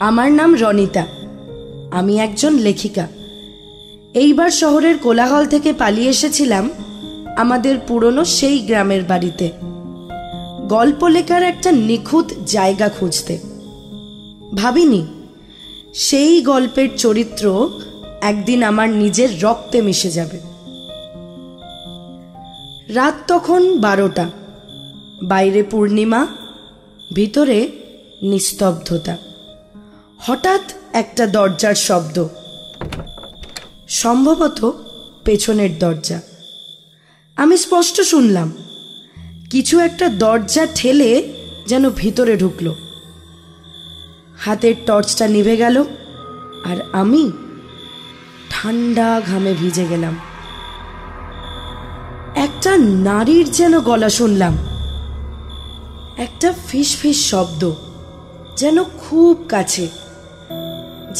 আমার নাম রনিতা। আমি একজন লেখিকা। এইবার শহরের কোলাহল থেকে পালিয়ে এসেছিলাম আমাদের পুরনো সেই গ্রামের বাড়িতে, গল্প লেখার একটা নিখুঁত জায়গা খুঁজতে। ভাবিনি সেই গল্পের চরিত্র একদিন আমার নিজের রক্তে মিশে যাবে। রাত তখন 12টা, বাইরে পূর্ণিমা, ভিতরে নিস্তব্ধতা। হঠাৎ একটা দরজার শব্দ, সম্ভবত পেছনের দরজা। আমি স্পষ্ট শুনলাম কিছু একটা দরজা ঠেলে যেন ভিতরে ঢুকলো। হাতের টর্চটা নিভে গেল আর আমি ঠান্ডা ঘামে ভিজে গেলাম। একটা নারীর যেন গলা শুনলাম, একটা ফিস ফিস শব্দ, যেন খুব কাছে,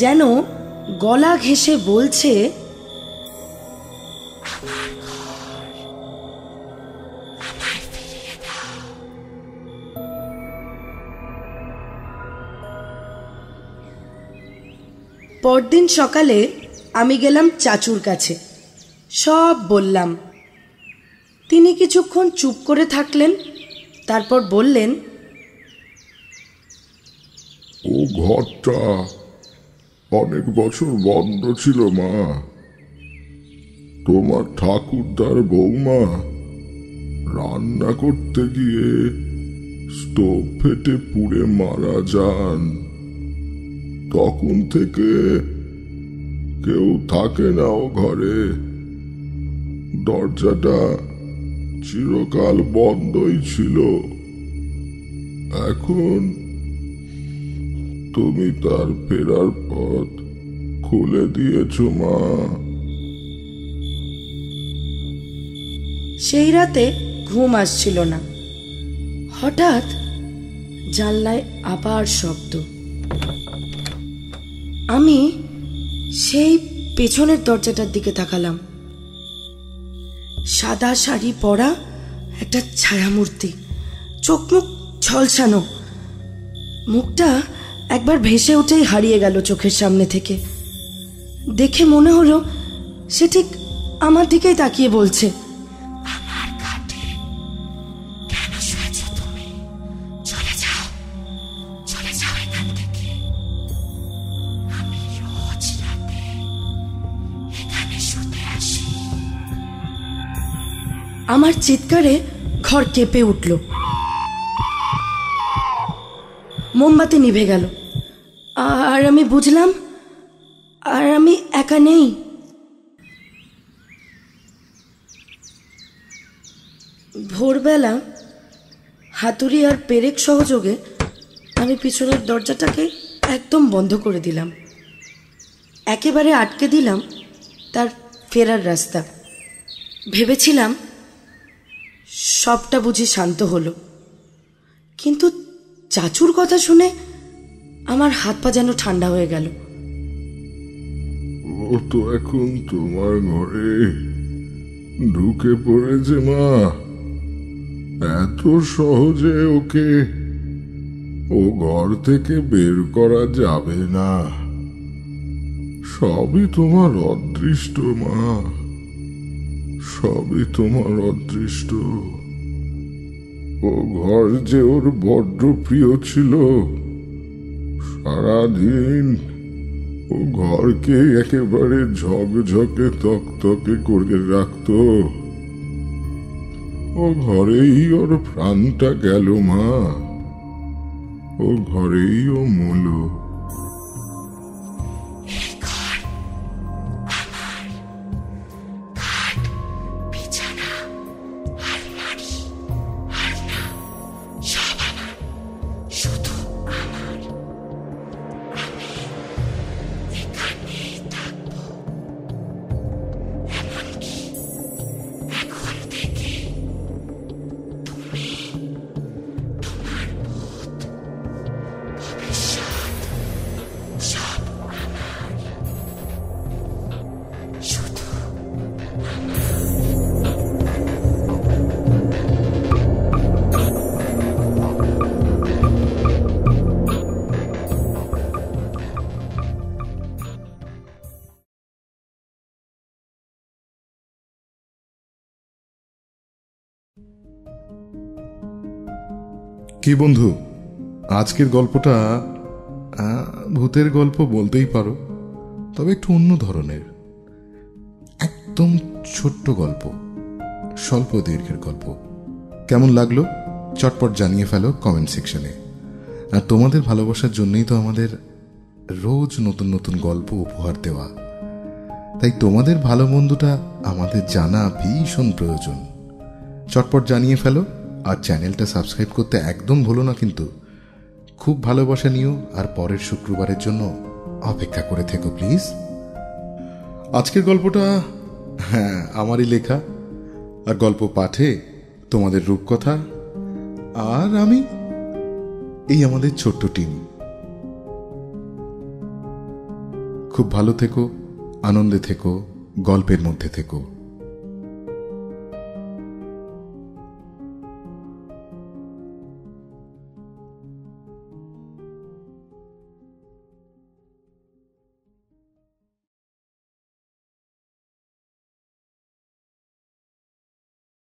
যেন গলা ঘেঁষে বলছে, পরদিন সকালে আমি গেলাম চাচুর কাছে, সব বললাম। তিনি কিছুক্ষণ চুপ করে থাকলেন, তারপর বললেন, ও ঘরটা অনেক বছর বন্ধ ছিল মা। তোমার ঠাকুরদার বৌমা রান্না করতে গিয়ে স্টোভ ফেটে পুড়ে মারা যান। তখন থেকে কেউ থাকে না ও ঘরে। দরজাটা চিরকাল বন্ধই ছিল। এখন তুমি তার ফেরার পথ খুলে দিয়েছ মা। সেই রাতে ঘুম আসছিল না। হঠাৎ জানলায় আবার শব্দ। আমি সেই পেছনের দরজাটার দিকে তাকালাম। সাদা শাড়ি পরা একটা ছায়ামূর্তি, চোখ মুখ ঝলসানো, মুখটা একবার ভেসে উঠেই হারিয়ে গেল চোখের সামনে থেকে। দেখে মনে হলো সে ঠিক আমার দিকেই তাকিয়ে বলছে, আমার ঘাটে কেন শুয়েছ তুমি? চলে যাও, চলে যাও এখান থেকে। আমি রোজ রাতে এখানে শুতে আসি। আমার চিৎকারে ঘর কেঁপে উঠল। মোমবাতি নিভে গেল আর আমি বুঝলাম আর আমি একা নেই। ভোরবেলা হাতুড়ি আর পেরেক সহযোগে আমি পিছনের দরজাটাকে একদম বন্ধ করে দিলাম। একেবারে আটকে দিলাম তার ফেরার রাস্তা। ভেবেছিলাম সবটা বুঝি শান্ত হলো, কিন্তু চাচুর কথা শুনে আমার হাত পা যেন ঠান্ডা হয়ে গেল। ও তো এখন তোমার ঘরে ঢুকে পড়েছে মা। এত সহজে ওকে ও ঘর থেকে বের করা যাবে না। সবই তোমার অদৃষ্ট মা, সবই তোমার অদৃষ্ট। ও ঘর যে ওর বড্ড প্রিয় ছিল। সারাদিন ও ঘরকে একেবারে ঝকঝকে তকতকে করে রাখত। ও ঘরেই ওর প্রাণটা গেল মা, ও ঘরেই ও মূল। কি বন্ধু, আজকের গল্পটা ভূতের গল্প বলতেই পারো, তবে একটু অন্য ধরনের। একদম ছোট্ট গল্প, স্বল্প দৈর্ঘ্যের গল্প। কেমন লাগলো চটপট জানিয়ে ফেলো কমেন্ট সেকশনে। আর তোমাদের ভালোবাসার জন্যই তো আমাদের রোজ নতুন নতুন গল্প উপহার দেওয়া, তাই তোমাদের ভালো মন্দটা আমাদের জানা ভীষণ প্রয়োজন। চটপট জানিয়ে ফেলো, আর চ্যানেলটা সাবস্ক্রাইব করতে একদম ভুলো না কিন্তু। খুব ভালোবাসা নিও, আর পরের শুক্রবারের জন্য অপেক্ষা করে থেকো প্লিজ। আজকের গল্পটা আমারই লেখা, আর গল্প পাঠে তোমাদের রূপকথা, আর আমি এই আমাদের ছোট্ট টিম। খুব ভালো থেকো, আনন্দে থেকো, গল্পের মধ্যে থেকো।